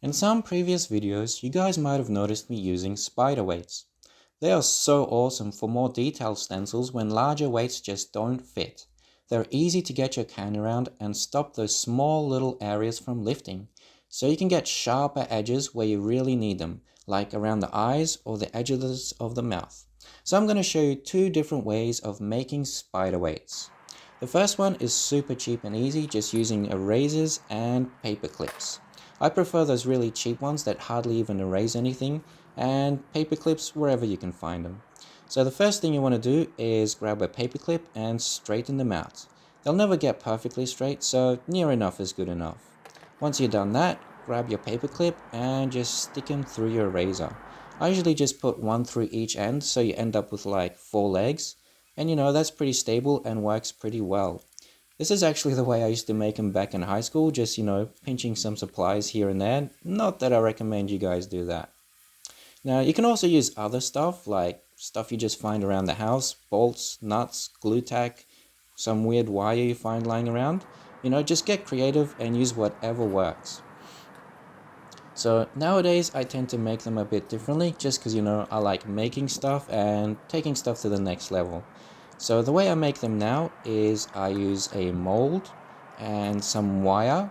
In some previous videos, you guys might have noticed me using spider weights. They are so awesome for more detailed stencils when larger weights just don't fit. They're easy to get your can around and stop those small little areas from lifting, so you can get sharper edges where you really need them, like around the eyes or the edges of the mouth. So I'm going to show you two different ways of making spider weights. The first one is super cheap and easy, just using erasers and paper clips. I prefer those really cheap ones that hardly even erase anything, and paper clips wherever you can find them. So the first thing you want to do is grab a paper clip and straighten them out. They'll never get perfectly straight, so near enough is good enough. Once you've done that, grab your paper clip and just stick them through your eraser. I usually just put one through each end, so you end up with like 4 legs, and that's pretty stable and works pretty well. This is actually the way I used to make them back in high school, just, pinching some supplies here and there. Not that I recommend you guys do that. Now, you can also use other stuff, like stuff you just find around the house, bolts, nuts, glue tack, some weird wire you find lying around. Just get creative and use whatever works. So nowadays, I tend to make them a bit differently, just because, I like making stuff and taking stuff to the next level. So the way I make them now is I use a mold and some wire,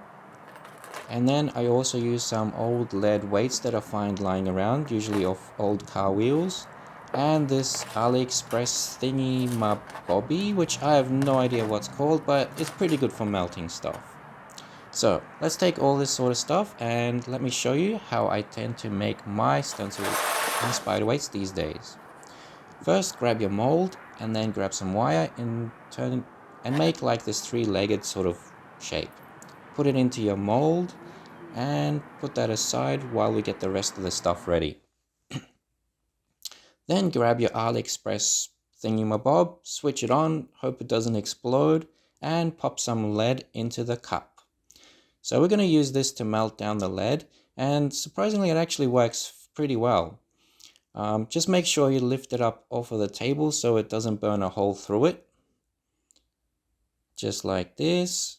and then I also use some old lead weights that I find lying around, usually off old car wheels, and this AliExpress thingy bobby, which I have no idea what's called, but it's pretty good for melting stuff. So let's take all this sort of stuff and let me show you how I tend to make my stencil and spider weights these days. First, grab your mold and then grab some wire and make like this 3-legged sort of shape. Put it into your mold and put that aside while we get the rest of the stuff ready. Then grab your AliExpress thingamabob, switch it on, hope it doesn't explode, and pop some lead into the cup. So we're going to use this to melt down the lead, and surprisingly it actually works pretty well. Just make sure you lift it up off of the table so it doesn't burn a hole through it. Just like this.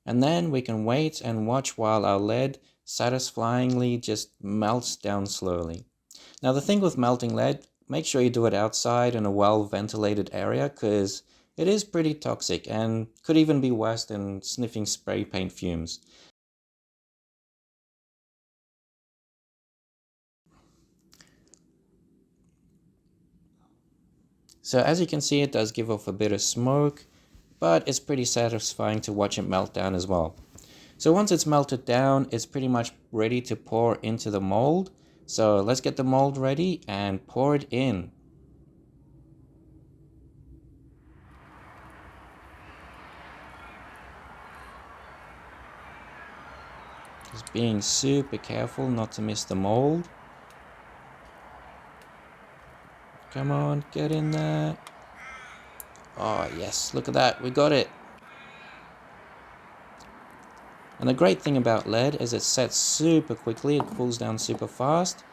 And then we can wait and watch while our lead satisfyingly just melts down slowly. Now the thing with melting lead, make sure you do it outside in a well-ventilated area, because it is pretty toxic and could even be worse than sniffing spray paint fumes. So as you can see, it does give off a bit of smoke, but it's pretty satisfying to watch it melt down as well. So once it's melted down, it's pretty much ready to pour into the mold. So let's get the mold ready and pour it in. Just being super careful not to miss the mold. Come on, get in there. Oh yes, look at that, we got it. And the great thing about lead is it sets super quickly, it cools down super fast,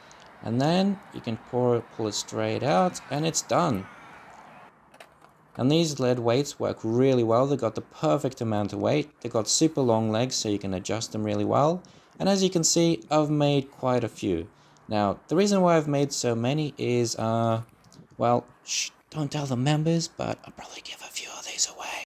and then you can pull it straight out and it's done. And these lead weights work really well. They got the perfect amount of weight. They got super long legs so you can adjust them really well. And as you can see, I've made quite a few. Now, the reason why I've made so many is, well, don't tell the members, but I'll probably give a few of these away.